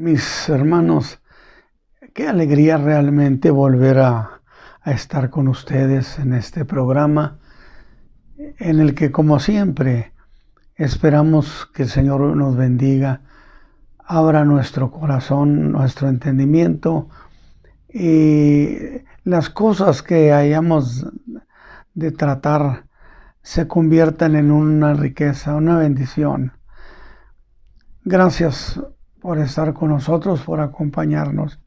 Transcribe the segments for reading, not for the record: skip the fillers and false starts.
Mis hermanos, qué alegría realmente volver a estar con ustedes en este programa en el que, como siempre, esperamos que el Señor nos bendiga, abra nuestro corazón, nuestro entendimiento y las cosas que hayamos de tratar se conviertan en una riqueza, una bendición. Gracias por estar con nosotros, por acompañarnos.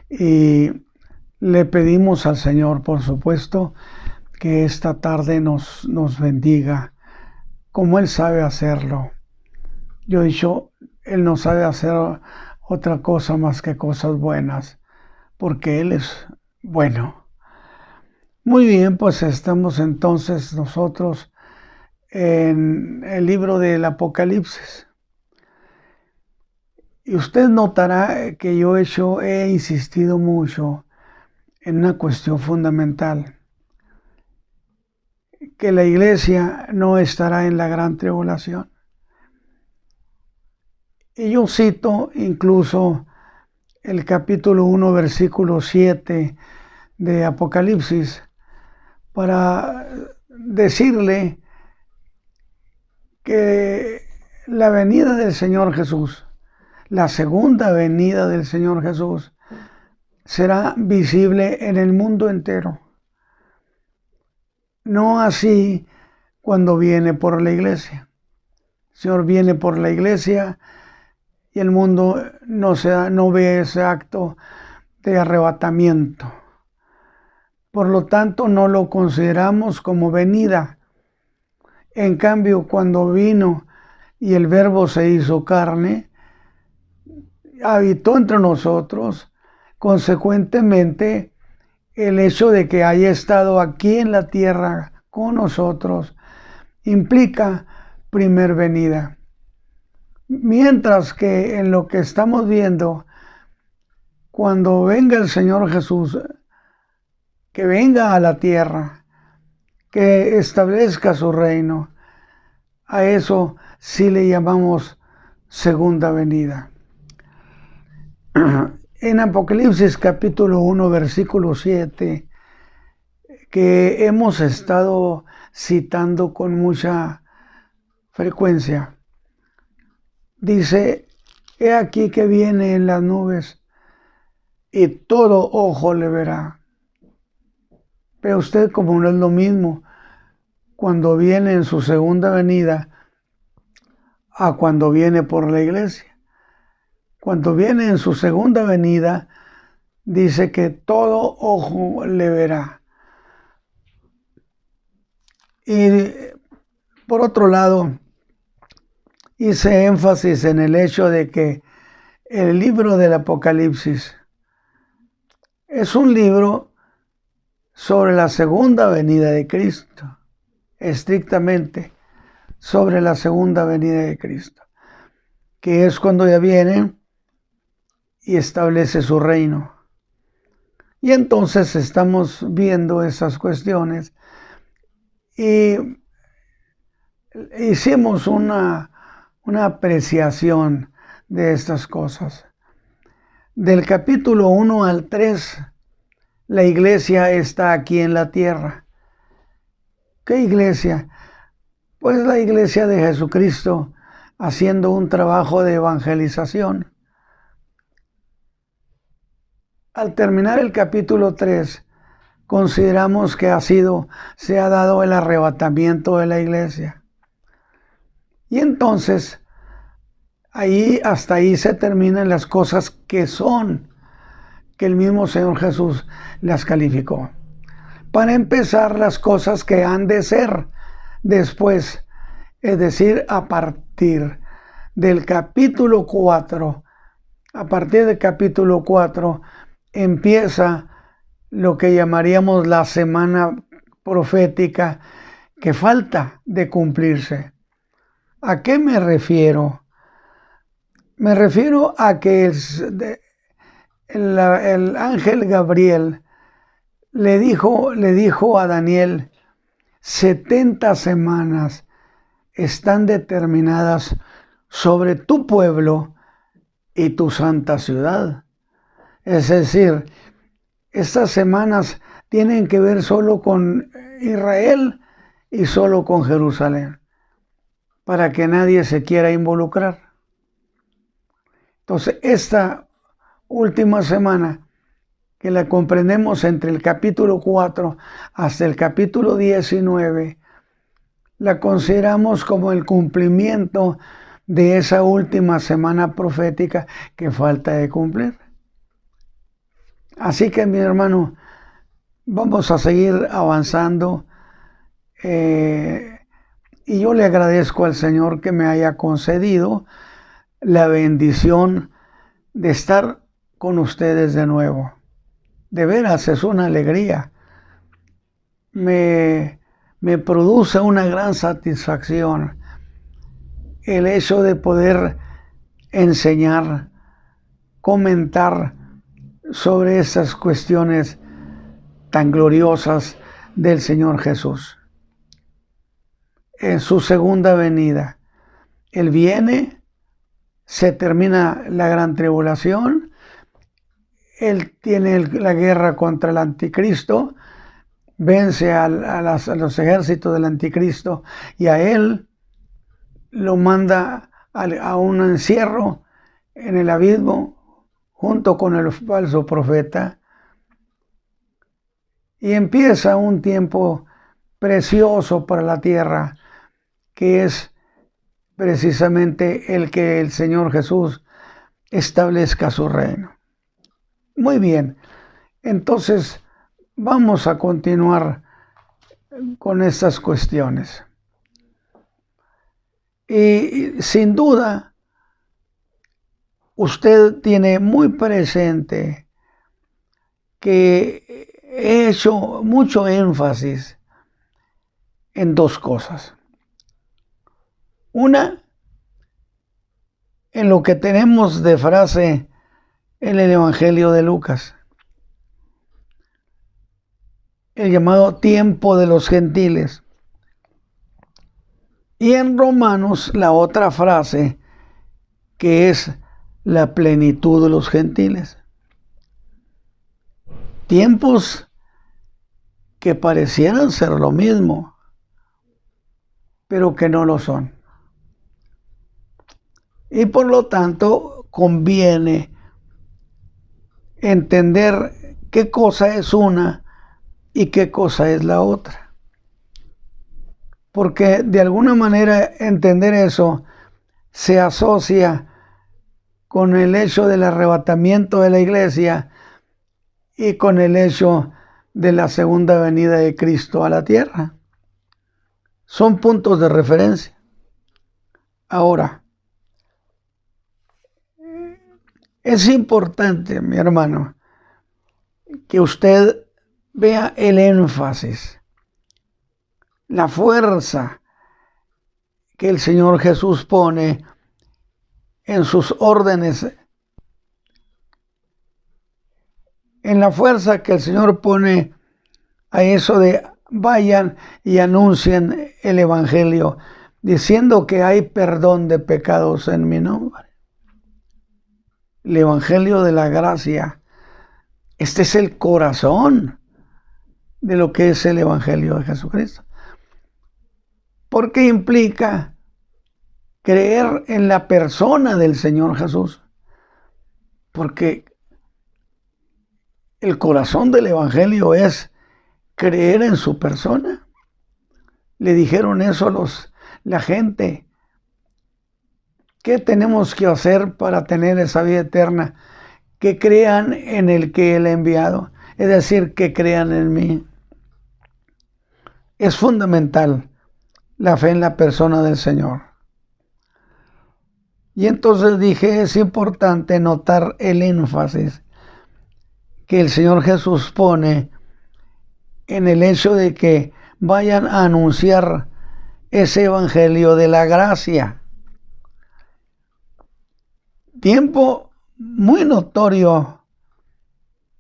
Y le pedimos al Señor, por supuesto, que esta tarde nos bendiga, como Él sabe hacerlo. Yo he dicho, Él no sabe hacer otra cosa más que cosas buenas, porque Él es bueno. Muy bien, pues estamos entonces nosotros en el libro del Apocalipsis. Y usted notará que yo he insistido mucho en una cuestión fundamental, que la iglesia no estará en la gran tribulación. Y yo cito incluso el capítulo 1, versículo 7 de Apocalipsis, para decirle que la venida del Señor Jesús, la segunda venida del Señor Jesús, será visible en el mundo entero. No así cuando viene por la iglesia. El Señor viene por la iglesia y el mundo no ve ese acto de arrebatamiento. Por lo tanto, no lo consideramos como venida. En cambio, cuando vino y el Verbo se hizo carne, habitó entre nosotros, consecuentemente, el hecho de que haya estado aquí en la tierra con nosotros implica primer venida. Mientras que en lo que estamos viendo, cuando venga el Señor Jesús, que venga a la tierra, que establezca su reino, a eso sí le llamamos segunda venida. En Apocalipsis capítulo 1, versículo 7, que hemos estado citando con mucha frecuencia, dice: he aquí que viene en las nubes y todo ojo le verá. Pero usted, como no es lo mismo cuando viene en su segunda venida a cuando viene por la iglesia. Cuando viene en su segunda venida, dice que todo ojo le verá. Y por otro lado, hice énfasis en el hecho de que el libro del Apocalipsis es un libro sobre la segunda venida de Cristo, estrictamente sobre la segunda venida de Cristo, que es cuando ya viene y establece su reino. Y entonces estamos viendo esas cuestiones y hicimos una apreciación de estas cosas. Del capítulo 1 al 3, la iglesia está aquí en la tierra. ¿Qué iglesia? Pues la iglesia de Jesucristo haciendo un trabajo de evangelización. Al terminar el capítulo 3, consideramos que se ha dado el arrebatamiento de la iglesia. Y entonces, hasta ahí se terminan las cosas que el mismo Señor Jesús las calificó. Para empezar, las cosas que han de ser después, es decir, a partir del capítulo 4, empieza lo que llamaríamos la semana profética que falta de cumplirse. ¿A qué me refiero? Me refiero a que el ángel Gabriel le dijo a Daniel: 70 semanas están determinadas sobre tu pueblo y tu santa ciudad. Es decir, estas semanas tienen que ver solo con Israel y solo con Jerusalén, para que nadie se quiera involucrar. Entonces, esta última semana, que la comprendemos entre el capítulo 4 hasta el capítulo 19, la consideramos como el cumplimiento de esa última semana profética que falta de cumplir. Así que, mi hermano, vamos a seguir avanzando, y yo le agradezco al Señor que me haya concedido la bendición de estar con ustedes de nuevo. De veras es una alegría. Me produce una gran satisfacción el hecho de poder enseñar, comentar sobre estas cuestiones tan gloriosas del Señor Jesús. En su segunda venida, Él viene, se termina la gran tribulación, Él tiene la guerra contra el anticristo, vence a los ejércitos del anticristo y a Él lo manda a un encierro en el abismo junto con el falso profeta, y empieza un tiempo precioso para la tierra, que es precisamente el que el Señor Jesús establezca su reino. Muy bien, entonces vamos a continuar con estas cuestiones. Y sin duda, usted tiene muy presente que he hecho mucho énfasis en dos cosas. Una, en lo que tenemos de frase en el Evangelio de Lucas, el llamado tiempo de los gentiles. Y en Romanos, la otra frase, que es la plenitud de los gentiles. Tiempos que parecieran ser lo mismo, pero que no lo son. Y por lo tanto, conviene entender qué cosa es una y qué cosa es la otra. Porque de alguna manera entender eso se asocia con el hecho del arrebatamiento de la iglesia y con el hecho de la segunda venida de Cristo a la tierra. Son puntos de referencia. Ahora, es importante, mi hermano, que usted vea el énfasis, la fuerza que el Señor Jesús pone en sus órdenes, en la fuerza que el Señor pone a eso de vayan y anuncien el Evangelio, diciendo que hay perdón de pecados en mi nombre. El Evangelio de la gracia. Este es el corazón de lo que es el Evangelio de Jesucristo. Porque implica creer en la persona del Señor Jesús. Porque el corazón del Evangelio es creer en su persona. Le dijeron eso la gente. ¿Qué tenemos que hacer para tener esa vida eterna? Que crean en el que Él ha enviado. Es decir, que crean en mí. Es fundamental la fe en la persona del Señor. Y entonces dije, es importante notar el énfasis que el Señor Jesús pone en el hecho de que vayan a anunciar ese Evangelio de la gracia. Tiempo muy notorio,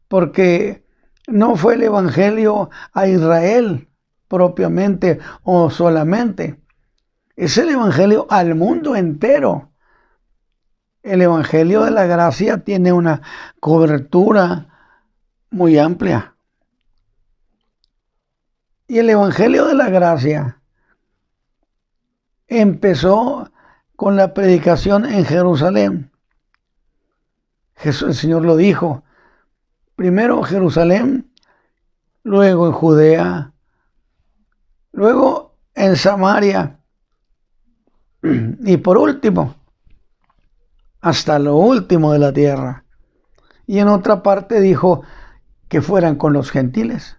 porque no fue el Evangelio a Israel propiamente o solamente. Es el Evangelio al mundo entero. El Evangelio de la Gracia tiene una cobertura muy amplia. Y el Evangelio de la Gracia empezó con la predicación en Jerusalén. El Señor lo dijo, primero Jerusalén, luego en Judea, luego en Samaria y por último, hasta lo último de la tierra. Y en otra parte dijo que fueran con los gentiles,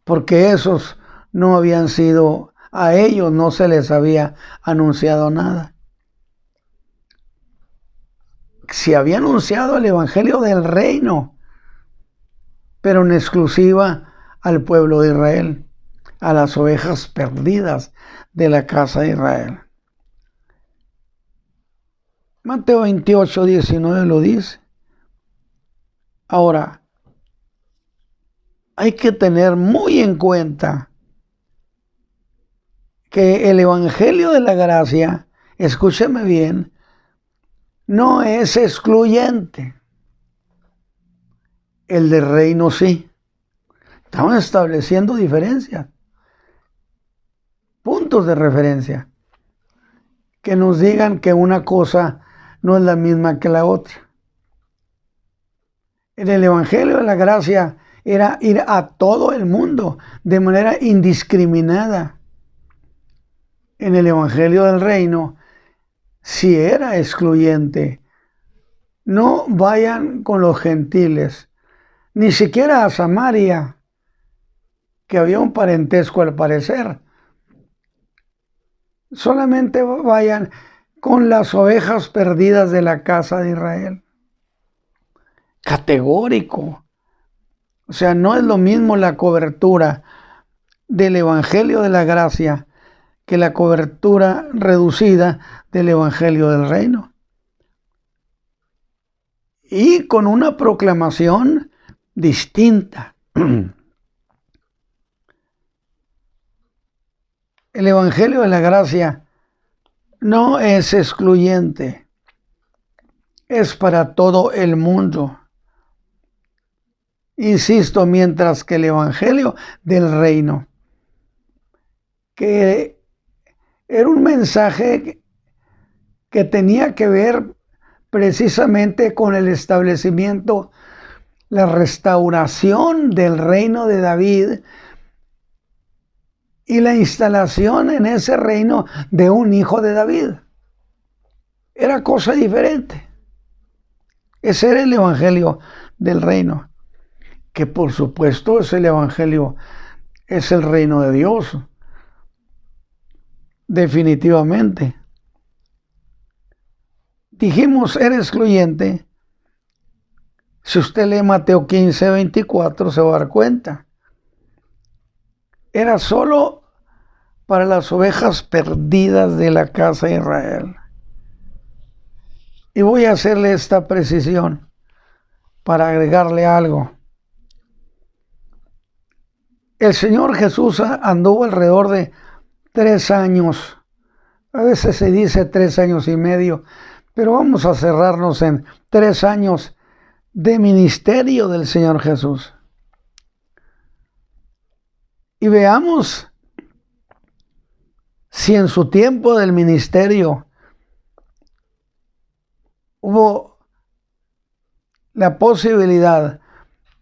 porque esos no habían sido, a ellos no se les había anunciado nada. Se había anunciado el Evangelio del reino, pero en exclusiva al pueblo de Israel, a las ovejas perdidas de la casa de Israel. Mateo 28, 19 lo dice. Ahora, hay que tener muy en cuenta que el Evangelio de la Gracia, escúcheme bien, no es excluyente. El del reino sí. Estamos estableciendo diferencias, puntos de referencia, que nos digan que una cosa no es la misma que la otra. En el Evangelio de la Gracia era ir a todo el mundo de manera indiscriminada. En el Evangelio del Reino sí era excluyente. No vayan con los gentiles, ni siquiera a Samaria, que había un parentesco al parecer. Solamente vayan con las ovejas perdidas de la casa de Israel. Categórico. O sea, no es lo mismo la cobertura del Evangelio de la Gracia que la cobertura reducida del Evangelio del Reino. Y con una proclamación distinta. El Evangelio de la Gracia no es excluyente, es para todo el mundo. Insisto, mientras que el Evangelio del Reino, que era un mensaje que tenía que ver precisamente con el establecimiento, la restauración del reino de David y la instalación en ese reino de un hijo de David. Era cosa diferente. Ese era el Evangelio del Reino, que por supuesto es el Evangelio, es el reino de Dios, definitivamente. Dijimos, era excluyente. Si usted lee Mateo 15, 24, se va a dar cuenta. Era solo para las ovejas perdidas de la casa de Israel. Y voy a hacerle esta precisión para agregarle algo. El Señor Jesús anduvo alrededor de 3 años. A veces se dice 3 años y medio, pero vamos a cerrarnos en 3 años de ministerio del Señor Jesús. Y veamos si en su tiempo del ministerio hubo la posibilidad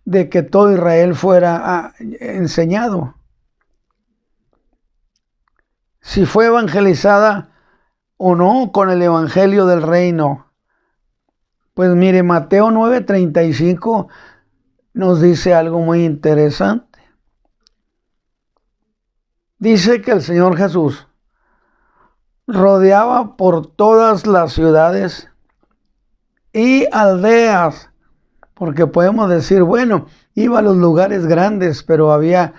de que todo Israel fuera enseñado. Si fue evangelizada o no con el Evangelio del Reino. Pues mire, Mateo 9:35 nos dice algo muy interesante. Dice que el Señor Jesús rodeaba por todas las ciudades y aldeas, porque podemos decir, bueno, iba a los lugares grandes, pero había,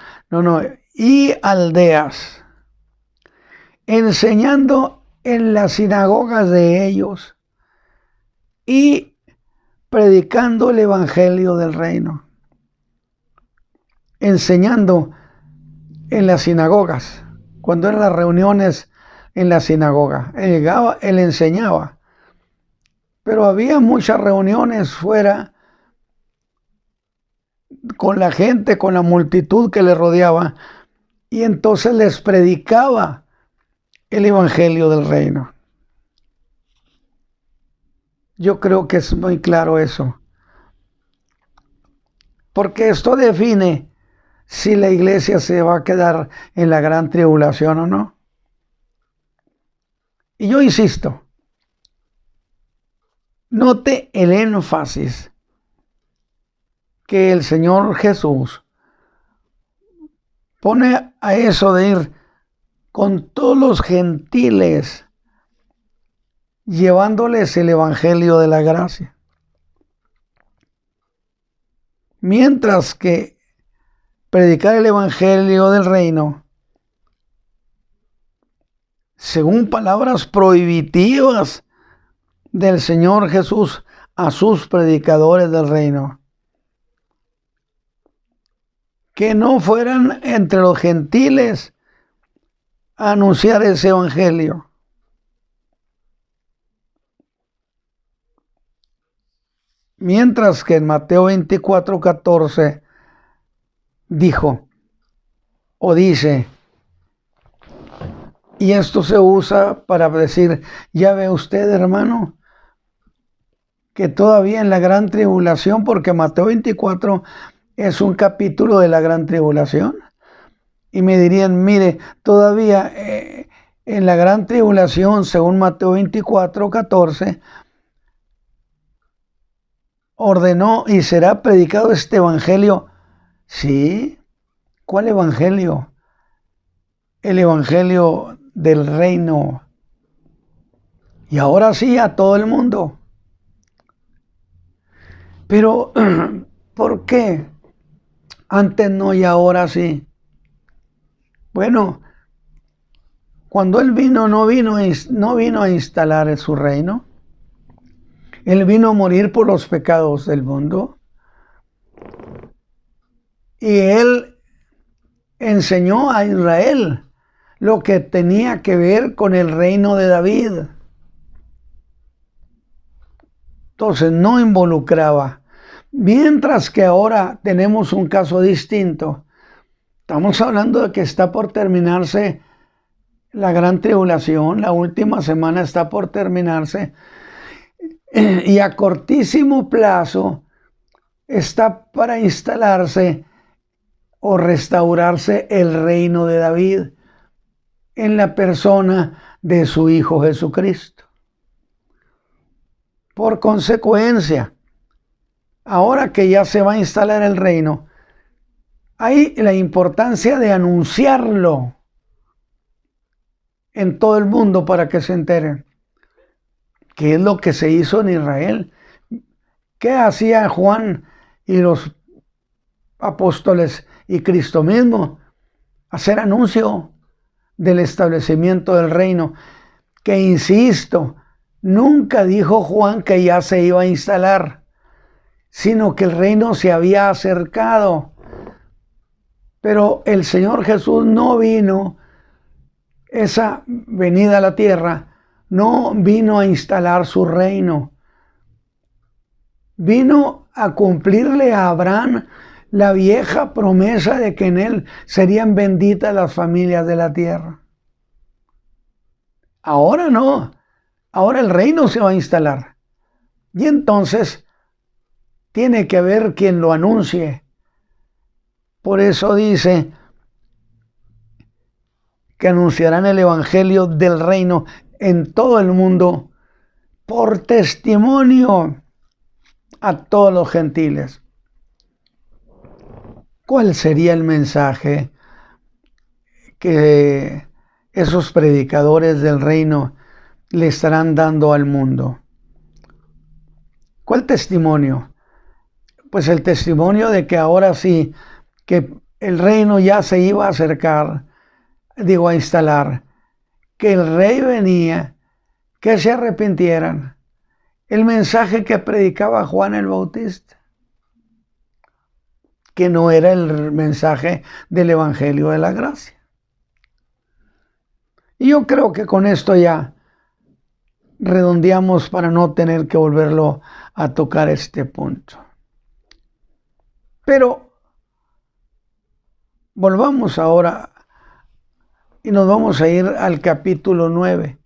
y aldeas, enseñando en las sinagogas de ellos y predicando el Evangelio del Reino, enseñando en las sinagogas, cuando eran las reuniones en la sinagoga, él llegaba, él enseñaba, Pero había muchas reuniones fuera con la gente, con la multitud que le rodeaba, y entonces les predicaba el evangelio del reino. Yo creo que es muy claro eso, porque esto define si la iglesia se va a quedar en la gran tribulación o no. Y yo insisto, note el énfasis que el Señor Jesús pone a eso de ir con todos los gentiles, llevándoles el evangelio de la gracia. Mientras que predicar el evangelio del reino, según palabras prohibitivas del Señor Jesús a sus predicadores del reino, que no fueran entre los gentiles a anunciar ese evangelio. Mientras que en Mateo 24:14 dijo o dice, y esto se usa para decir, ya ve usted, hermano, que todavía en la gran tribulación, porque Mateo 24 es un capítulo de la gran tribulación, y me dirían, mire, todavía en la gran tribulación, según Mateo 24:14, ordenó y será predicado este evangelio. ¿Sí? ¿Cuál evangelio? El evangelio del reino. Y ahora sí, a todo el mundo. Pero, ¿por qué? Antes no y ahora sí. Bueno, cuando Él vino, no vino a instalar su reino. Él vino a morir por los pecados del mundo. Y Él enseñó a Israel lo que tenía que ver con el reino de David. Entonces no involucraba. Mientras que ahora tenemos un caso distinto. Estamos hablando de que está por terminarse la gran tribulación, la última semana está por terminarse, y a cortísimo plazo está para instalarse o restaurarse el reino de David en la persona de su Hijo Jesucristo. Por consecuencia, ahora que ya se va a instalar el reino, hay la importancia de anunciarlo en todo el mundo para que se enteren. ¿Qué es lo que se hizo en Israel? ¿Qué hacía Juan y los apóstoles y Cristo mismo? Hacer anuncio del establecimiento del reino, que insisto, nunca dijo Juan que ya se iba a instalar, sino que el reino se había acercado. Pero el Señor Jesús no vino, esa venida a la tierra, no vino a instalar su reino. Vino a cumplirle a Abraham la vieja promesa de que en él serían benditas las familias de la tierra. Ahora no, ahora el reino se va a instalar. Y entonces tiene que haber quien lo anuncie. Por eso dice que anunciarán el evangelio del reino en todo el mundo por testimonio a todos los gentiles. ¿Cuál sería el mensaje que esos predicadores del reino le estarán dando al mundo? ¿Cuál testimonio? Pues el testimonio de que ahora sí, que el reino ya se iba a acercar, a instalar, que el rey venía, que se arrepintieran. El mensaje que predicaba Juan el Bautista, que no era el mensaje del Evangelio de la Gracia. Y yo creo que con esto ya redondeamos para no tener que volverlo a tocar este punto. Pero volvamos ahora y nos vamos a ir al capítulo 9.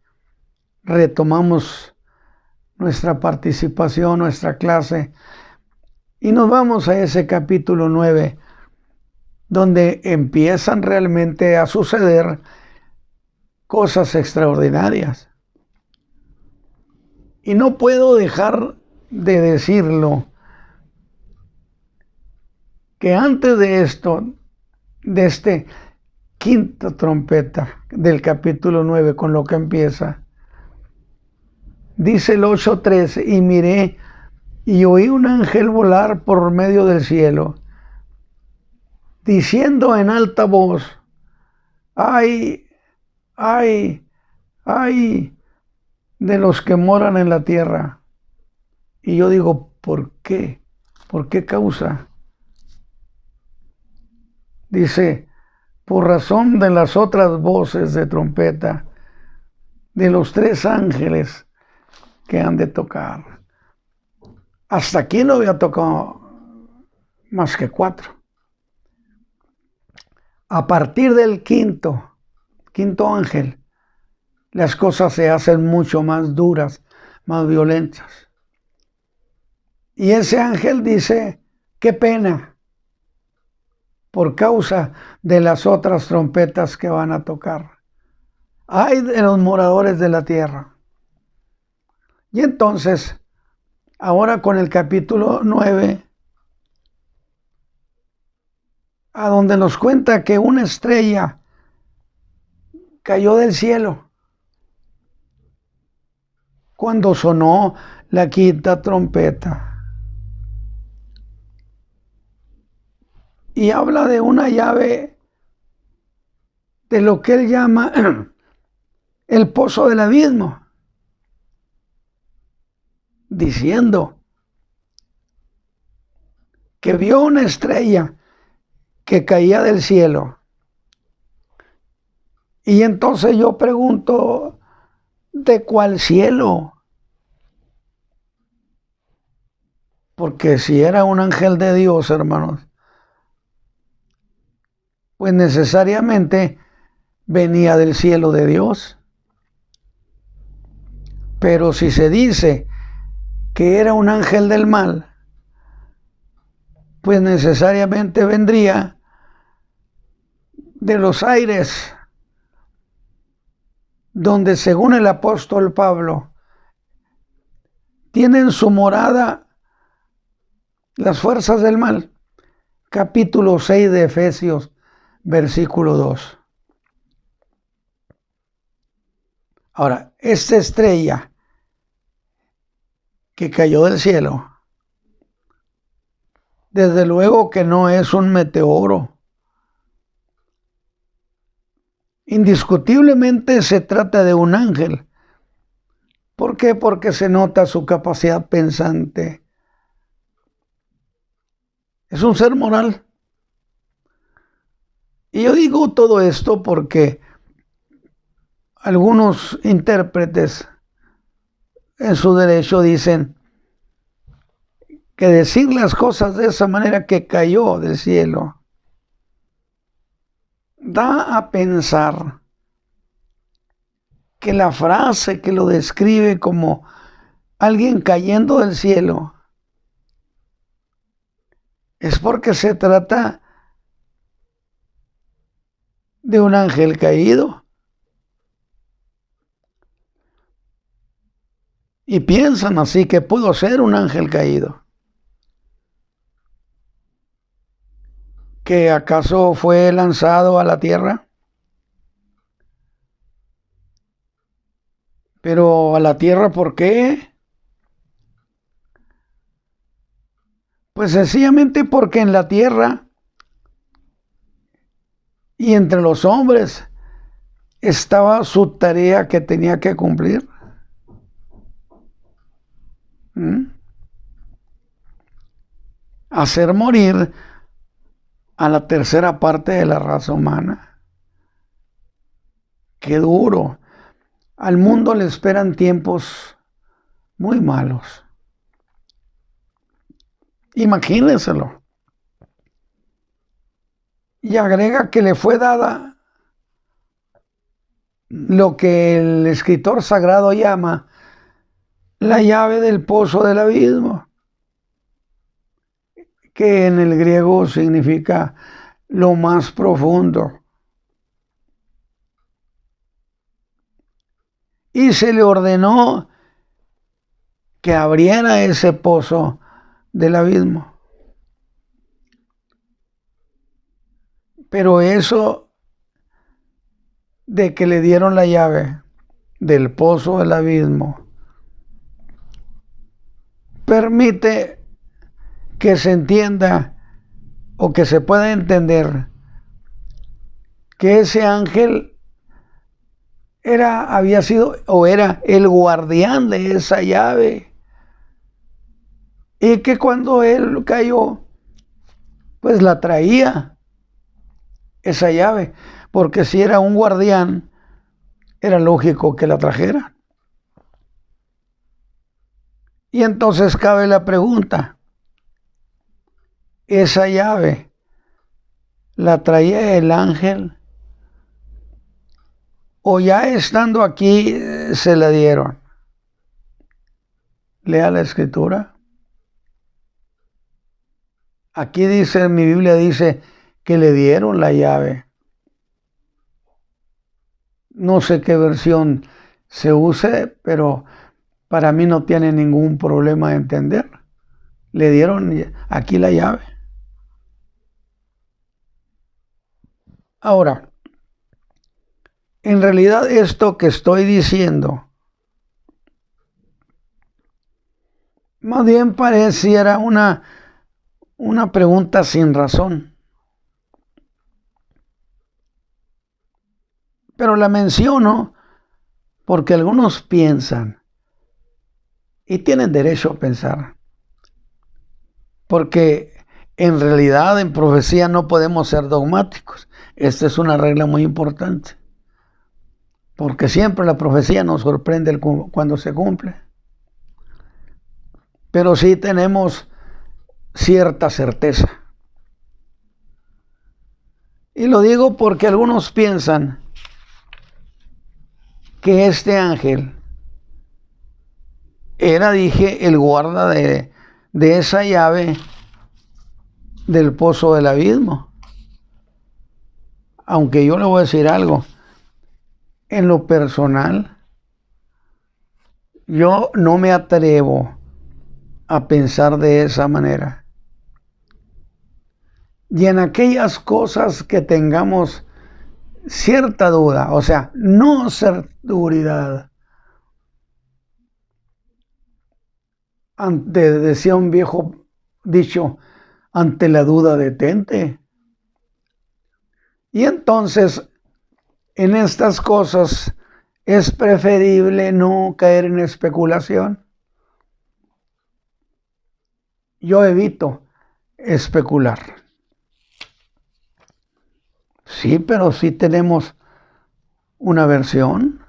Retomamos nuestra participación, nuestra clase, y nos vamos a ese capítulo 9, donde empiezan realmente a suceder cosas extraordinarias. Y no puedo dejar de decirlo, que antes de esto, de este quinta trompeta del capítulo 9, con lo que empieza, dice el 8:13, y miré y oí un ángel volar por medio del cielo, diciendo en alta voz, ay, ay, ay de los que moran en la tierra. Y yo digo, ¿por qué? ¿Por qué causa? Dice, por razón de las otras voces de trompeta de los 3 ángeles que han de tocar. Hasta aquí no había tocado más que 4. A partir del quinto ángel, las cosas se hacen mucho más duras, más violentas. Y ese ángel dice, qué pena, por causa de las otras trompetas que van a tocar. Ay de los moradores de la tierra. Y entonces, ahora con el capítulo 9, a donde nos cuenta que una estrella cayó del cielo cuando sonó la quinta trompeta. Y habla de una llave de lo que él llama el pozo del abismo, diciendo que vio una estrella que caía del cielo. Y entonces yo pregunto, ¿de cuál cielo? Porque si era un ángel de Dios, hermanos, pues necesariamente venía del cielo de Dios. Pero si se dice que era un ángel del mal, pues necesariamente vendría de los aires, donde según el apóstol Pablo tienen su morada las fuerzas del mal. Capítulo 6 de Efesios, versículo 2. Ahora, esta estrella que cayó del cielo, desde luego que no es un meteoro. Indiscutiblemente se trata de un ángel. ¿Por qué? Porque se nota su capacidad pensante. Es un ser moral. Y yo digo todo esto porque algunos intérpretes en su derecho dicen que decir las cosas de esa manera, que cayó del cielo, da a pensar que la frase que lo describe como alguien cayendo del cielo es porque se trata de un ángel caído. Y piensan así, que pudo ser un ángel caído. ¿Que acaso fue lanzado a la tierra? Pero a la tierra, ¿por qué? Pues sencillamente porque en la tierra y entre los hombres estaba su tarea que tenía que cumplir. Hacer morir a la tercera parte de la raza humana. Qué duro. al mundo le esperan tiempos muy malos. Imagínenselo. Y agrega que le fue dada lo que el escritor sagrado llama la llave del pozo del abismo, que en el griego significa lo más profundo. Y se le ordenó que abriera ese pozo del abismo. Pero eso de que le dieron la llave del pozo del abismo permite que se entienda o que se pueda entender que ese ángel había sido o era el guardián de esa llave, y que cuando él cayó, pues la traía esa llave, porque si era un guardián, era lógico que la trajera. Y entonces cabe la pregunta, ¿esa llave la traía el ángel o ya estando aquí se la dieron? Lea la escritura. Aquí dice, en mi Biblia dice que le dieron la llave. No sé qué versión se use, pero para mí no tiene ningún problema de entender. Le dieron aquí la llave. Ahora, en realidad esto que estoy diciendo, más bien pareciera una pregunta sin razón. Pero la menciono porque algunos piensan, y tienen derecho a pensar, porque en realidad en profecía no podemos ser dogmáticos. Esta es una regla muy importante, porque siempre la profecía nos sorprende cuando se cumple. Pero sí tenemos cierta certeza. Y lo digo porque algunos piensan que este ángel era, dije, el guarda de esa llave del pozo del abismo. Aunque yo le voy a decir algo, en lo personal, yo no me atrevo a pensar de esa manera. Y en aquellas cosas que tengamos cierta duda, o sea, no seguridad, decía un viejo dicho, ante la duda detente. Y entonces, en estas cosas es preferible no caer en especulación. Yo evito especular. Sí, pero sí tenemos una versión.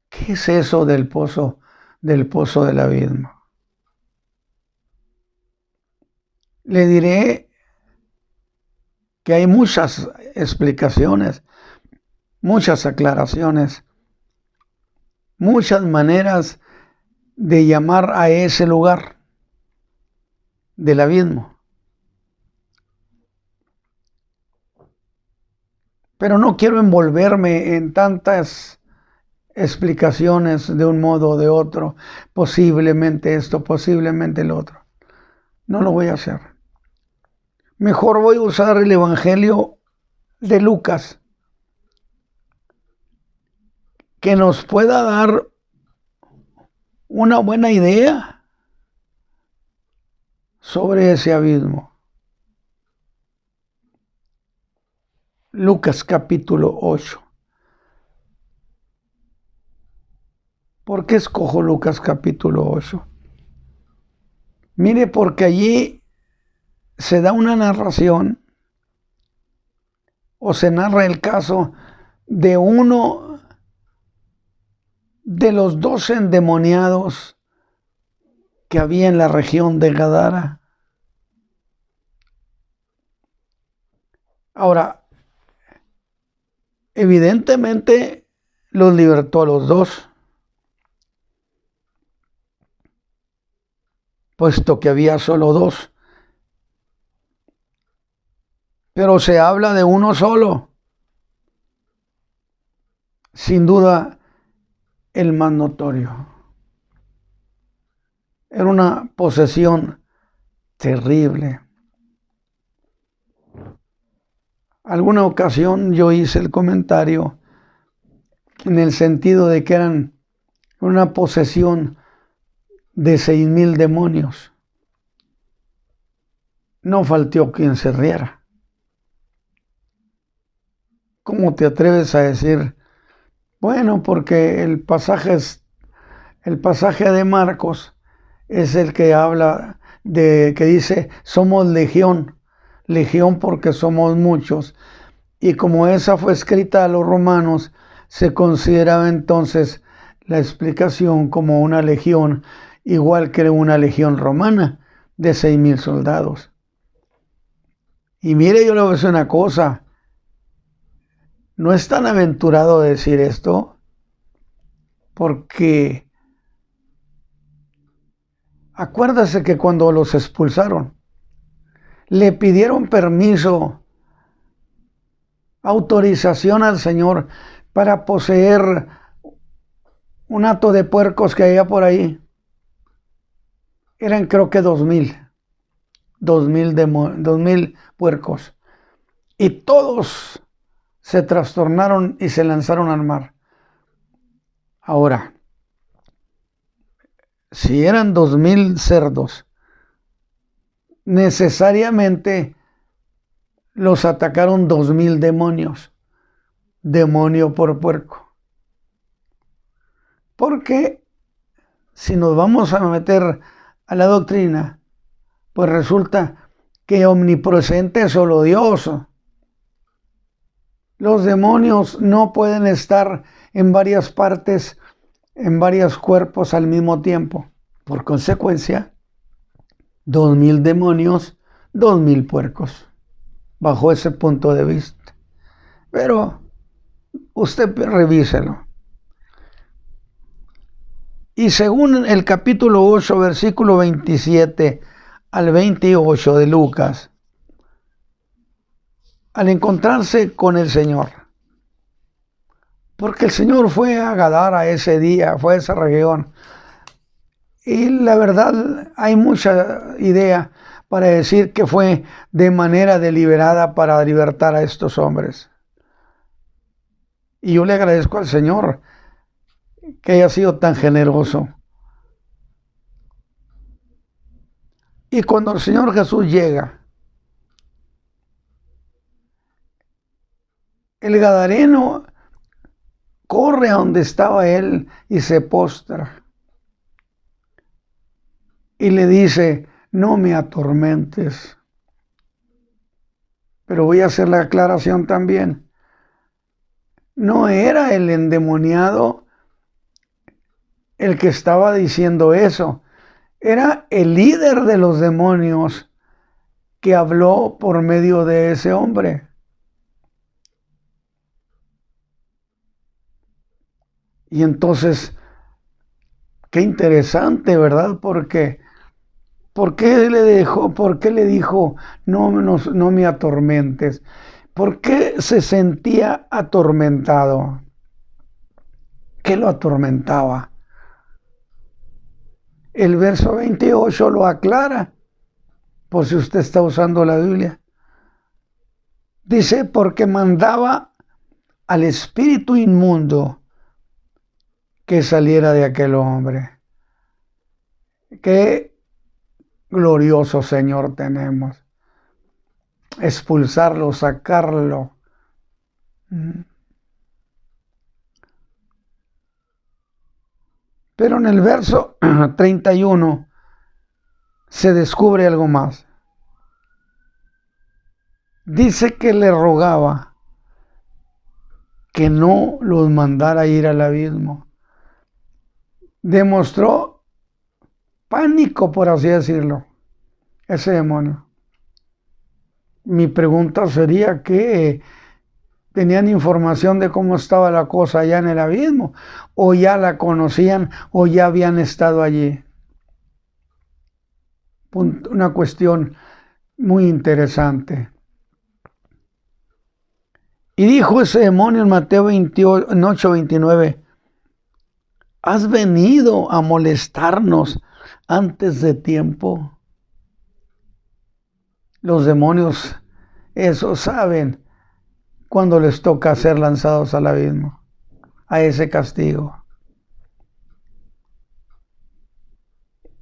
¿Qué es eso del pozo del abismo? Le diré que hay muchas explicaciones, muchas aclaraciones, muchas maneras de llamar a ese lugar del abismo. Pero no quiero envolverme en tantas explicaciones de un modo o de otro, posiblemente esto, posiblemente lo otro. No lo voy a hacer. Mejor voy a usar el Evangelio de Lucas, que nos pueda dar una buena idea sobre ese abismo. Lucas capítulo 8. ¿Por qué escojo Lucas capítulo 8? Mire, porque allí se da una narración o se narra el caso de uno de los 12 endemoniados que había en la región de Gadara. Ahora, evidentemente los libertó a los dos, puesto que había solo dos. Pero se habla de uno solo. Sin duda, el más notorio. Era una posesión terrible. Alguna ocasión yo hice el comentario en el sentido de que eran una posesión de 6,000 demonios. No faltó quien se riera. ¿Cómo te atreves a decir? Bueno, porque el pasaje de Marcos es el que habla de que dice somos legión porque somos muchos, y como esa fue escrita a los romanos, se consideraba entonces la explicación como una legión, igual que una legión romana de 6,000 soldados. Y mire, yo le voy a decir una cosa, no es tan aventurado decir esto, porque acuérdase que cuando los expulsaron, le pidieron permiso, autorización al Señor para poseer un hato de puercos que había por ahí. Eran creo que 2,000 puercos. Y todos se trastornaron y se lanzaron al mar. Ahora, si eran 2,000 cerdos, necesariamente los atacaron 2,000 demonios, demonio por puerco. Porque si nos vamos a meter a la doctrina, pues resulta que omnipresente es solo Dios. Los demonios no pueden estar en varias partes, en varios cuerpos al mismo tiempo. Por consecuencia, 2,000 demonios, 2,000 puercos, bajo ese punto de vista. Pero usted revíselo. Y según el capítulo 8, versículo 27 al 28 de Lucas, al encontrarse con el Señor, porque el Señor fue a Gadara ese día, fue a esa región, y la verdad hay mucha idea para decir que fue de manera deliberada para libertar a estos hombres. Y yo le agradezco al Señor que haya sido tan generoso. Y cuando el Señor Jesús llega, el gadareno corre a donde estaba él y se postra. Y le dice, no me atormentes. Pero voy a hacer la aclaración también. No era el endemoniado el que estaba diciendo eso. Era el líder de los demonios que habló por medio de ese hombre. Y entonces, qué interesante, ¿verdad? Porque ¿por qué le dijo, no me atormentes? ¿Por qué se sentía atormentado? ¿Qué lo atormentaba? El verso 28 lo aclara, por si usted está usando la Biblia. Dice, porque mandaba al espíritu inmundo que saliera de aquel hombre. Qué glorioso Señor tenemos. Expulsarlo, sacarlo. Pero en el verso 31 se descubre algo más. Dice que le rogaba que no los mandara ir al abismo. Demostró pánico, por así decirlo, ese demonio. Mi pregunta sería que tenían información de cómo estaba la cosa allá en el abismo, o ya la conocían, o ya habían estado allí. Una cuestión muy interesante. Y dijo ese demonio en Mateo 28:29, ¿has venido a molestarnos antes de tiempo? Los demonios, eso saben cuando les toca ser lanzados al abismo, a ese castigo.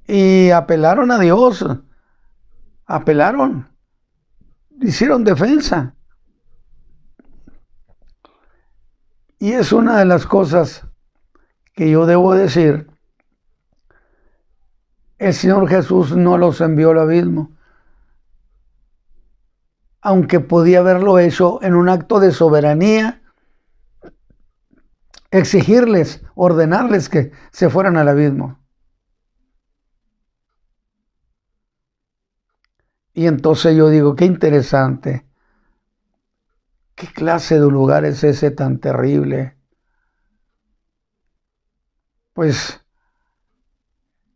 Y apelaron a Dios, hicieron defensa. Y es una de las cosas que yo debo decir. El Señor Jesús no los envió al abismo, aunque podía haberlo hecho en un acto de soberanía, exigirles, ordenarles que se fueran al abismo. Y entonces yo digo, qué interesante, qué clase de lugar es ese tan terrible. Pues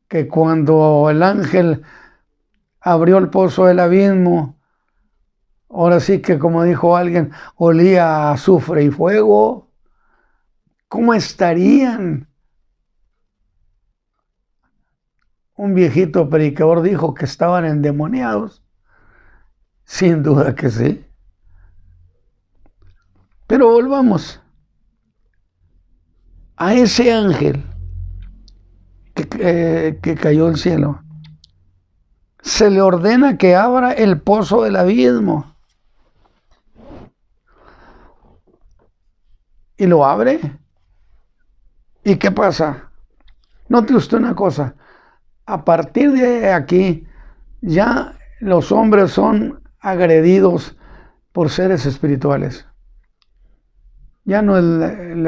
que cuando el ángel abrió el pozo del abismo, ahora sí que, como dijo alguien, olía a azufre y fuego. ¿Cómo estarían? Un viejito predicador dijo que estaban endemoniados. Sin duda que sí. Pero volvamos a ese ángel que cayó del cielo. Se le ordena que abra el pozo del abismo. Y lo abre. ¿Y qué pasa? Note usted una cosa. A partir de aquí, ya los hombres son agredidos por seres espirituales. Ya no el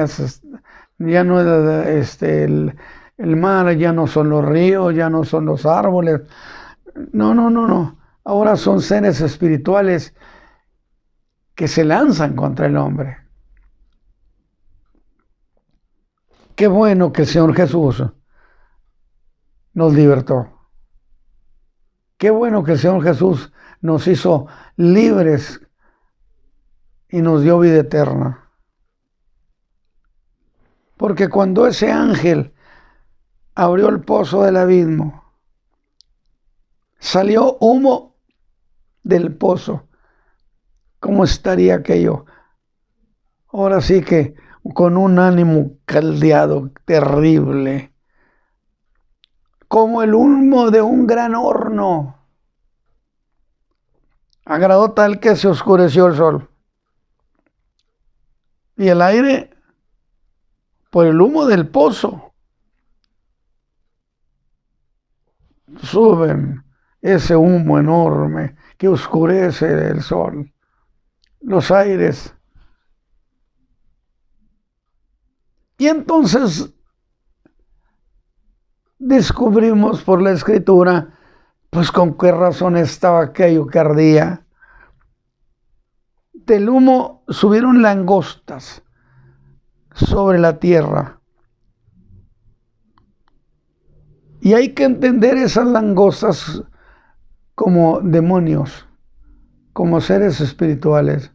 mar, ya no son los ríos, ya no son los árboles. No. Ahora son seres espirituales que se lanzan contra el hombre. Qué bueno que el Señor Jesús nos libertó. Qué bueno que el Señor Jesús nos hizo libres y nos dio vida eterna. Porque cuando ese ángel abrió el pozo del abismo, salió humo del pozo. ¿Cómo estaría aquello? Ahora sí que con un ánimo caldeado, terrible, como el humo de un gran horno. Agradó tal que se oscureció el sol. Y el aire, por el humo del pozo, suben ese humo enorme que oscurece el sol, los aires. Y entonces descubrimos por la escritura, pues con qué razón estaba aquello que ardía. Del humo subieron langostas sobre la tierra. Y hay que entender esas langostas como demonios, como seres espirituales,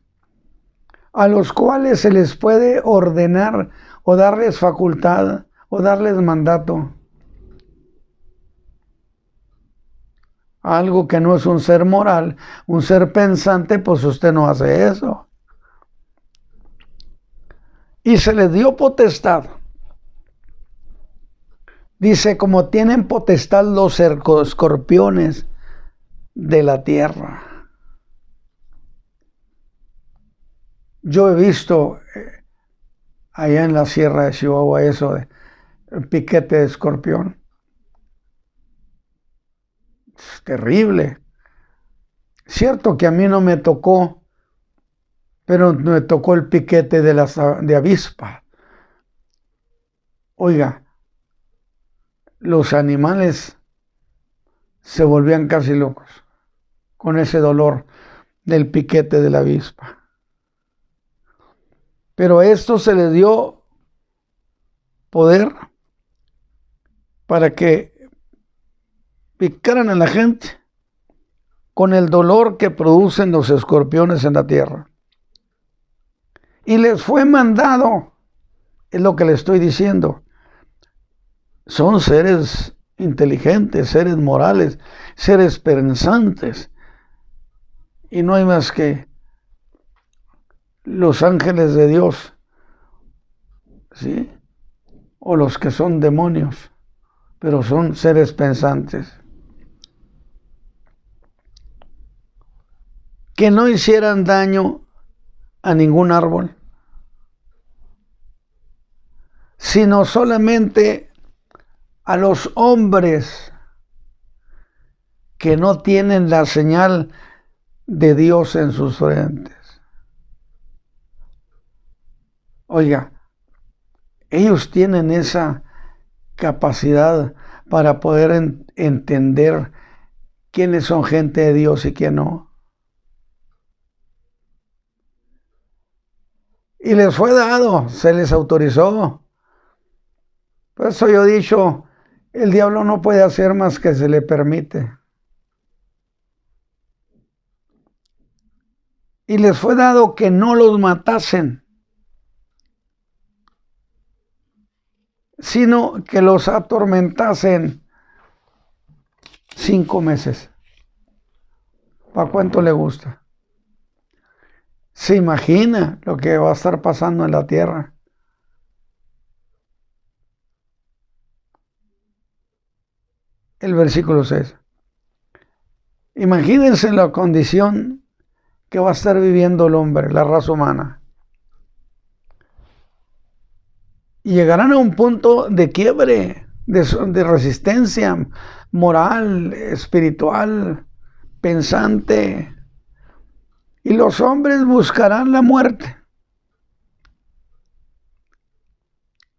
a los cuales se les puede ordenar o darles facultad o darles mandato. Algo que no es un ser moral, un ser pensante, pues usted no hace eso. Y se les dio potestad. Dice, como tienen potestad los escorpiones de la tierra. Yo he visto allá en la sierra de Chihuahua eso de piquete de escorpión. Es terrible. Cierto que a mí no me tocó pero me tocó el piquete de avispa. Oiga, los animales se volvían casi locos con ese dolor del piquete de la avispa. Pero a esto se le dio poder para que picaran a la gente con el dolor que producen los escorpiones en la tierra. Y les fue mandado, es lo que le estoy diciendo. Son seres inteligentes, seres morales, seres pensantes. Y no hay más que los ángeles de Dios, ¿sí? O los que son demonios, pero son seres pensantes. Que no hicieran daño a ningún árbol, sino solamente a los hombres que no tienen la señal de Dios en sus frentes. Oiga, ellos tienen esa capacidad para poder entender quiénes son gente de Dios y quién no. Y les fue dado, se les autorizó. Por eso yo he dicho, el diablo no puede hacer más que se le permite. Y les fue dado que no los matasen, sino que los atormentasen 5 meses. ¿Para cuánto le gusta? ¿Se imagina lo que va a estar pasando en la tierra? El versículo 6. Imagínense la condición que va a estar viviendo el hombre, la raza humana. Y llegarán a un punto de quiebre, de resistencia moral, espiritual, pensante. Y los hombres buscarán la muerte.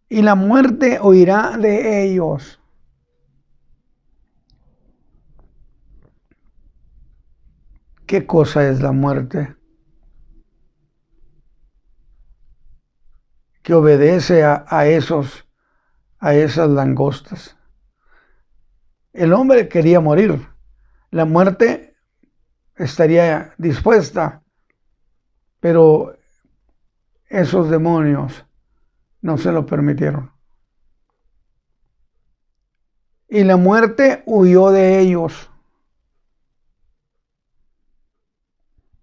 Y la muerte huirá de ellos. ¿Qué cosa es la muerte? Que obedece a esas langostas. El hombre quería morir. La muerte estaría dispuesta, pero esos demonios no se lo permitieron. Y la muerte huyó de ellos.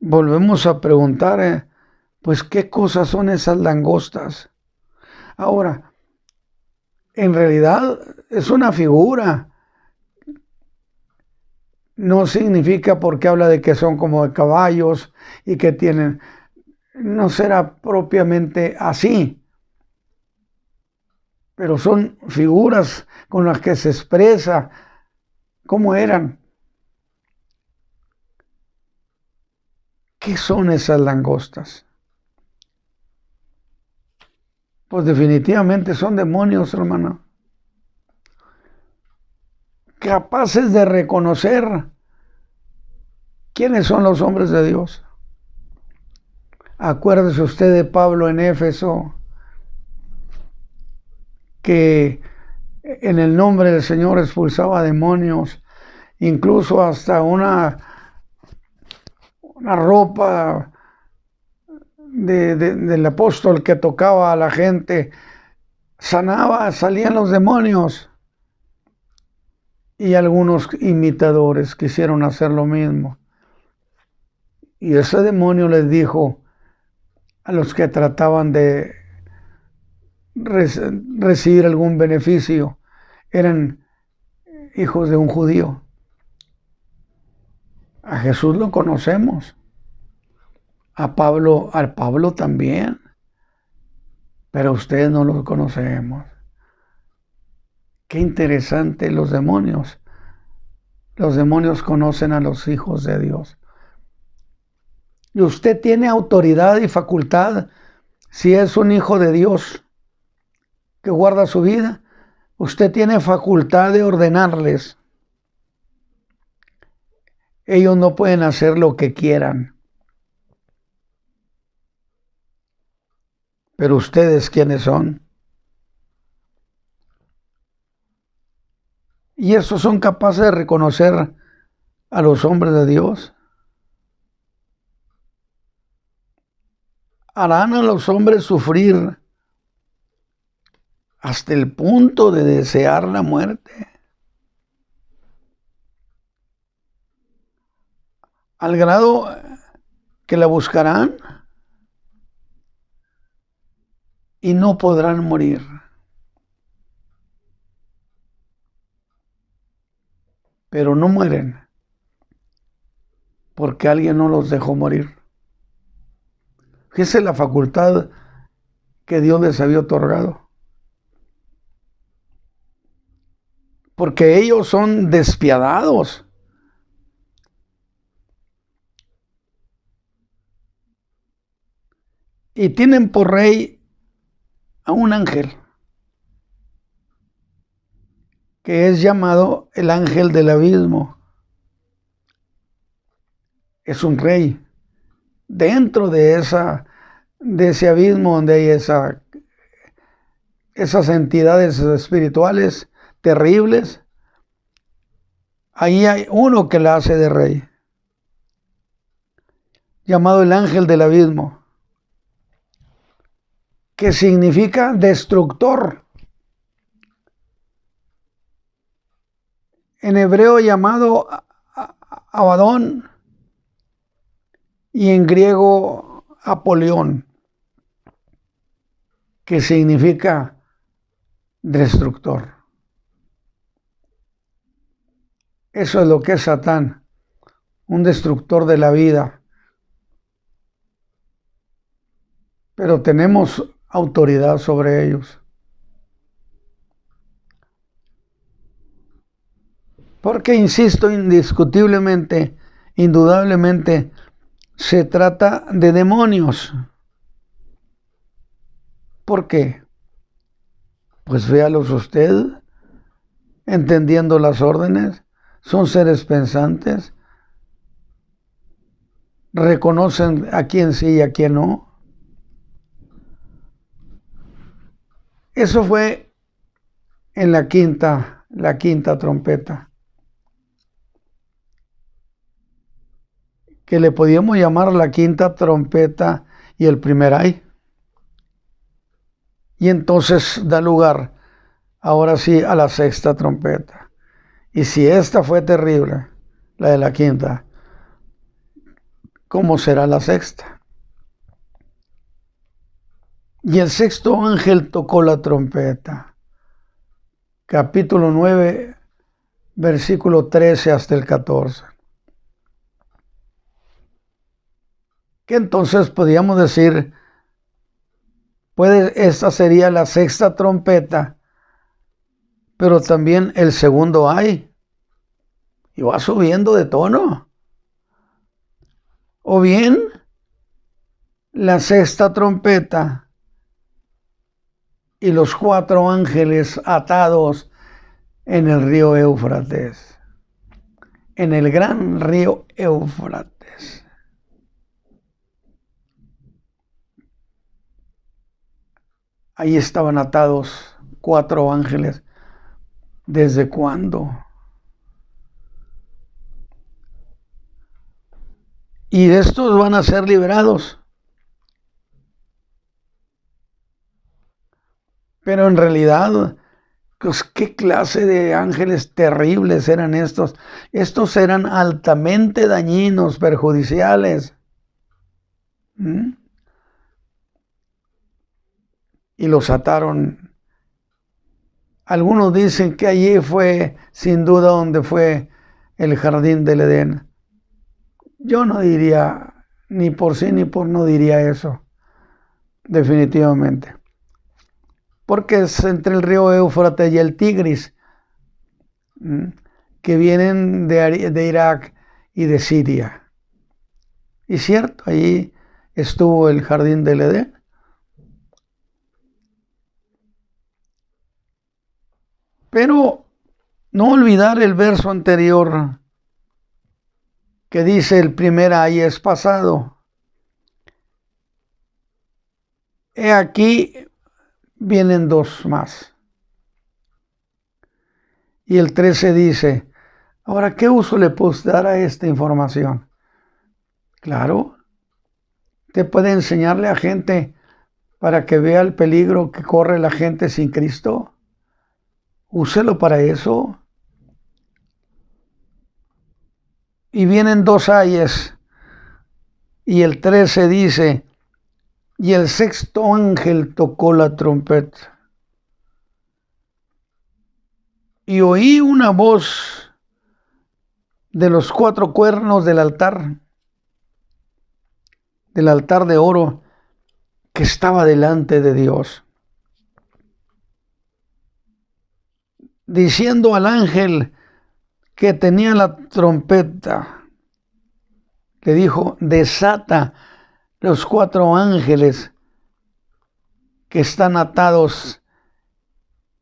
Volvemos a preguntar, pues, ¿qué cosas son esas langostas? Ahora, en realidad es una figura. No significa porque habla de que son como de caballos y que tienen... No será propiamente así. Pero son figuras con las que se expresa cómo eran. ¿Qué son esas langostas? Pues definitivamente son demonios, hermano. Capaces de reconocer quiénes son los hombres de Dios. Acuérdese usted de Pablo en Éfeso, que en el nombre del Señor expulsaba demonios, incluso hasta una ropa del apóstol que tocaba a la gente, sanaba, salían los demonios. Y algunos imitadores quisieron hacer lo mismo. Y ese demonio les dijo a los que trataban de recibir algún beneficio, eran hijos de un judío. A Jesús lo conocemos, al Pablo también, pero a ustedes no lo conocemos. Qué interesante los demonios. Los demonios conocen a los hijos de Dios. Y usted tiene autoridad y facultad, si es un hijo de Dios que guarda su vida, usted tiene facultad de ordenarles. Ellos no pueden hacer lo que quieran. Pero ustedes, ¿quiénes son? Y esos son capaces de reconocer a los hombres de Dios. Harán a los hombres sufrir hasta el punto de desear la muerte, al grado que la buscarán y no podrán morir. Pero no mueren porque alguien no los dejó morir. Fíjese la facultad que Dios les había otorgado. Porque ellos son despiadados. Y tienen por rey a un ángel, que es llamado el ángel del abismo. Es un rey. Dentro de ese abismo donde hay esas entidades espirituales terribles, ahí hay uno que la hace de rey, llamado el ángel del abismo, que significa destructor. En hebreo llamado Abadón y en griego Apolión, que significa destructor. Eso es lo que es Satán, un destructor de la vida. Pero tenemos autoridad sobre ellos. Porque, insisto, indiscutiblemente, indudablemente, se trata de demonios. ¿Por qué? Pues véalos usted, entendiendo las órdenes, son seres pensantes, reconocen a quién sí y a quién no. Eso fue en la quinta trompeta, que le podíamos llamar la quinta trompeta y el primer ay. Y entonces da lugar, ahora sí, a la sexta trompeta. Y si esta fue terrible, la de la quinta, ¿cómo será la sexta? Y el sexto ángel tocó la trompeta. Capítulo 9, versículo 13 hasta el 14. Que entonces podríamos decir, esta sería la sexta trompeta, pero también el segundo ay, y va subiendo de tono. O bien la sexta trompeta y los 4 ángeles atados en el río Éufrates, en el gran río Éufrates. Ahí estaban atados 4 ángeles. ¿Desde cuándo? Y estos van a ser liberados. Pero en realidad, pues, ¿qué clase de ángeles terribles eran estos? Estos eran altamente dañinos, perjudiciales. Y los ataron. Algunos dicen que allí fue, sin duda, donde fue el jardín del Edén. Yo no diría, ni por sí ni por no diría eso, definitivamente. Porque es entre el río Éufrates y el Tigris, que vienen de Irak y de Siria. Y cierto, ahí estuvo el jardín del Edén. Pero no olvidar el verso anterior que dice: el primer ay es pasado. He aquí vienen dos más. Y el 13 dice: ahora, ¿qué uso le puedes dar a esta información? Claro, te puede enseñarle a gente para que vea el peligro que corre la gente sin Cristo. Úselo para eso. Y vienen dos ayes. Y el 13 dice: y el sexto ángel tocó la trompeta. Y oí una voz de los cuatro cuernos del altar de oro que estaba delante de Dios, diciendo al ángel que tenía la trompeta, le dijo: desata los cuatro ángeles que están atados.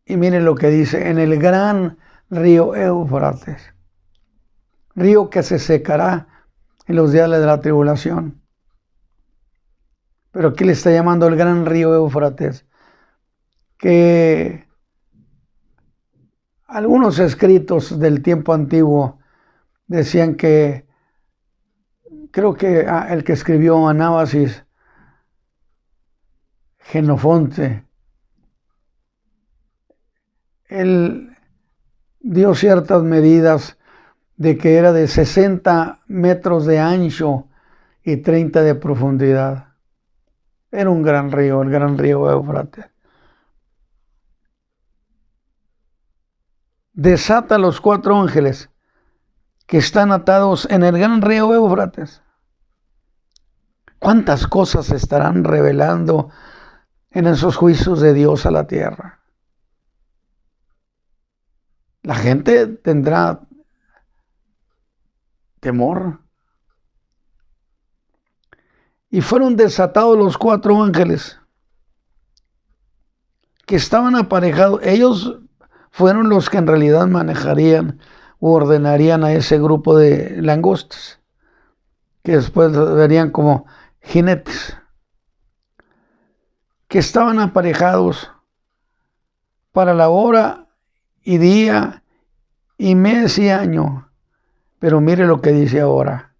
Y miren lo que dice: en el gran río Éufrates, río que se secará en los días de la tribulación. Pero aquí le está llamando el gran río Éufrates, que algunos escritos del tiempo antiguo decían que, creo que el que escribió Anábasis, Genofonte, él dio ciertas medidas de que era de 60 metros de ancho y 30 de profundidad. Era un gran río, el gran río Éufrates. Desata los cuatro ángeles que están atados en el gran río Éufrates. ¿Cuántas cosas se estarán revelando en esos juicios de Dios a la tierra? La gente tendrá temor. Y fueron desatados los cuatro ángeles que estaban aparejados. Ellos fueron los que en realidad manejarían o ordenarían a ese grupo de langostas, que después verían como jinetes, que estaban aparejados para la hora y día y mes y año. Pero mire lo que dice ahora: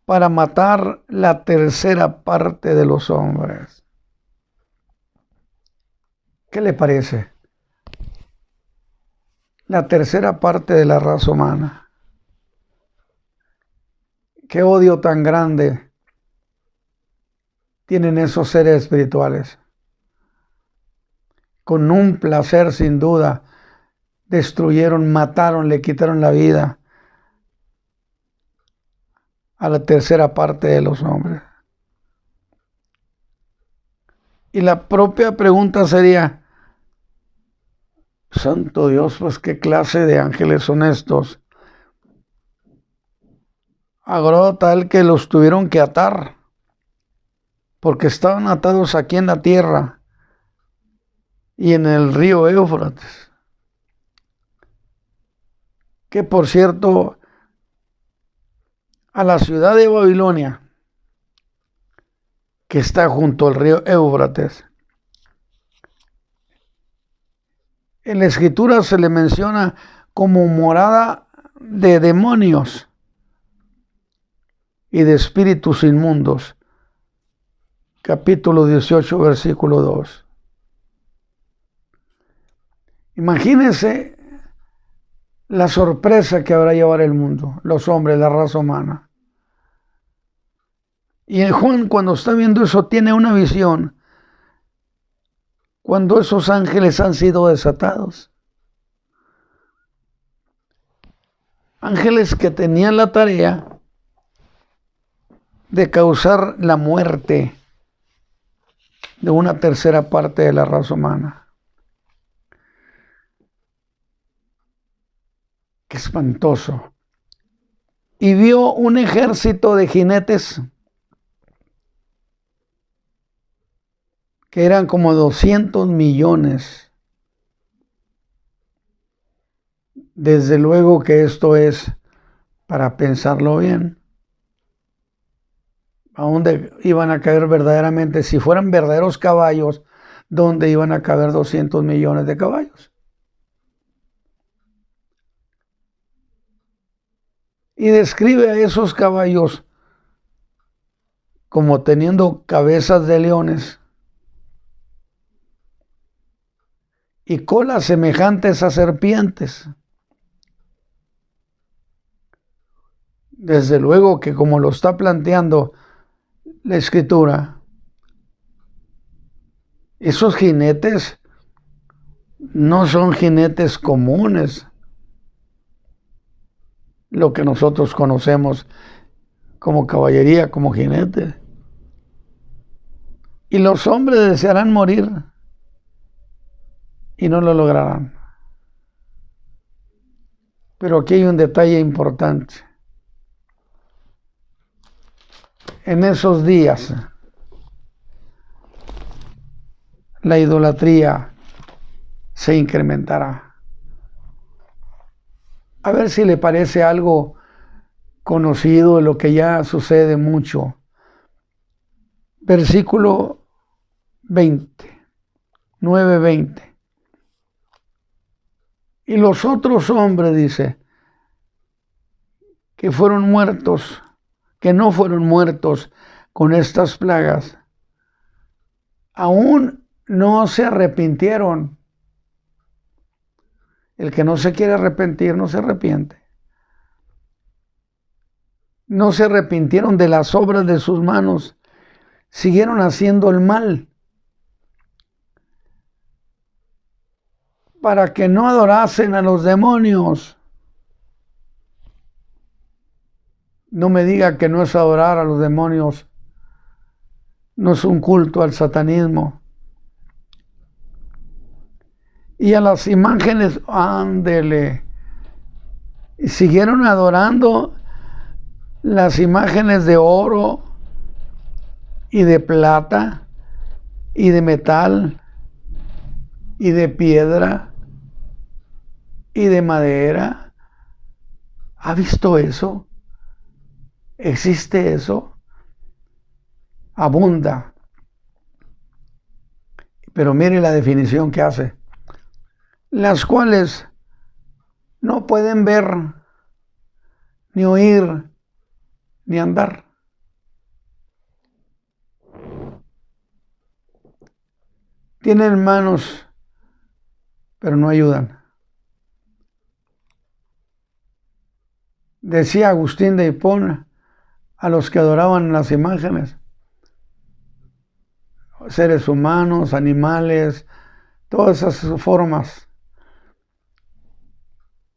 para matar la tercera parte de los hombres. ¿Qué le parece? La tercera parte de la raza humana. Qué odio tan grande tienen esos seres espirituales. Con un placer, sin duda, destruyeron, mataron, le quitaron la vida a la tercera parte de los hombres. Y la propia pregunta sería: santo Dios, pues qué clase de ángeles son estos. A grado tal que los tuvieron que atar, porque estaban atados aquí en la tierra y en el río Éufrates, que por cierto, a la ciudad de Babilonia, que está junto al río Éufrates, en la escritura se le menciona como morada de demonios y de espíritus inmundos. Capítulo 18, versículo 2. Imagínense la sorpresa que habrá llevar el mundo, los hombres, la raza humana. Y en Juan, cuando está viendo eso, tiene una visión cuando esos ángeles han sido desatados. Ángeles que tenían la tarea de causar la muerte de una tercera parte de la raza humana. Qué espantoso. y vio un ejército de jinetes que eran como 200 millones. Desde luego que esto es para pensarlo bien. ¿A dónde iban a caer verdaderamente? Si fueran verdaderos caballos, ¿dónde iban a caber 200 millones de caballos? Y describe a esos caballos como teniendo cabezas de leones y colas semejantes a serpientes. Desde luego que como lo está planteando la Escritura, esos jinetes no son jinetes comunes, lo que nosotros conocemos como caballería, como jinetes. Y los hombres desearán morir y no lo lograrán. Pero aquí hay un detalle importante. En esos días, la idolatría se incrementará. A ver si le parece algo conocido de lo que ya sucede mucho. Versículo 20, 9:20. Y los otros hombres, dice, que fueron muertos, que no fueron muertos con estas plagas, aún no se arrepintieron. El que no se quiere arrepentir no se arrepiente. No se arrepintieron de las obras de sus manos, siguieron haciendo el mal, para que no adorasen a los demonios. No me diga que no es adorar a los demonios, no es un culto al satanismo. Y a las imágenes, ándele, siguieron adorando las imágenes de oro y de plata y de metal y de piedra y de madera. ¿Ha visto eso? ¿Existe eso? Abunda. Pero mire la definición que hace. Las cuales no pueden ver, ni oír, ni andar. Tienen manos, pero no ayudan. Decía Agustín de Hipona a los que adoraban las imágenes, seres humanos, animales, todas esas formas.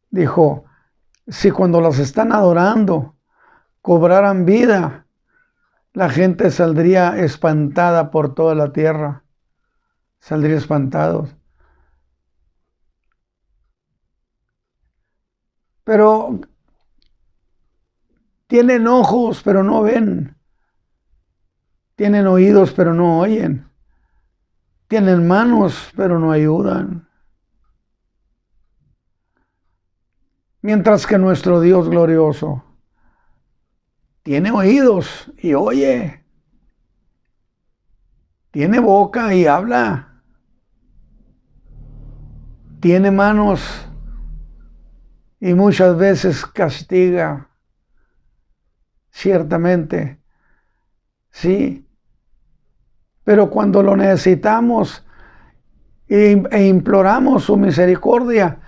Dijo, si cuando las están adorando cobraran vida, la gente saldría espantada por toda la tierra. Saldría espantados. Pero tienen ojos, pero no ven. Tienen oídos, pero no oyen. Tienen manos, pero no ayudan. Mientras que nuestro Dios glorioso tiene oídos y oye. Tiene boca y habla. Tiene manos y muchas veces castiga. Ciertamente, sí. Pero cuando lo necesitamos e imploramos su misericordia,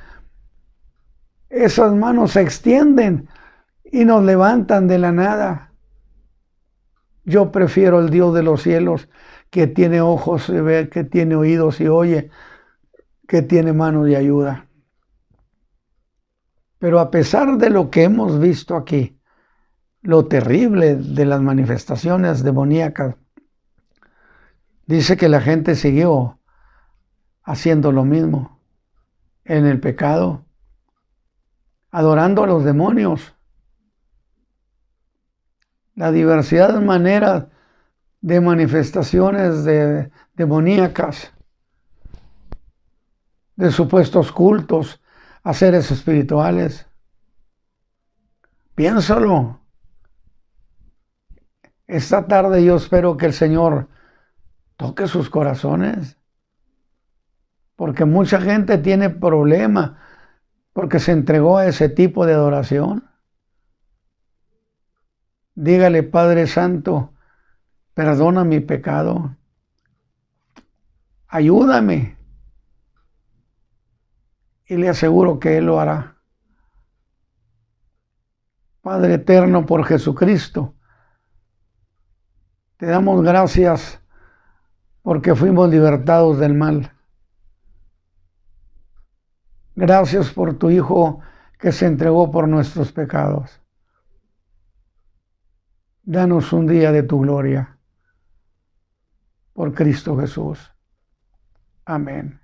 esas manos se extienden y nos levantan de la nada. Yo prefiero el Dios de los cielos, que tiene ojos y ve, que tiene oídos y oye, que tiene manos y ayuda. Pero a pesar de lo que hemos visto aquí, lo terrible de las manifestaciones demoníacas, dice que la gente siguió haciendo lo mismo en el pecado, adorando a los demonios. la diversidad de maneras de manifestaciones demoníacas, de supuestos cultos a seres espirituales. Piénsalo. Esta tarde yo espero que el Señor toque sus corazones, porque mucha gente tiene problema porque se entregó a ese tipo de adoración. Dígale, Padre Santo, perdona mi pecado, ayúdame, y le aseguro que Él lo hará. Padre eterno, por Jesucristo, te damos gracias porque fuimos libertados del mal. Gracias por tu Hijo que se entregó por nuestros pecados. Danos un día de tu gloria. Por Cristo Jesús. Amén.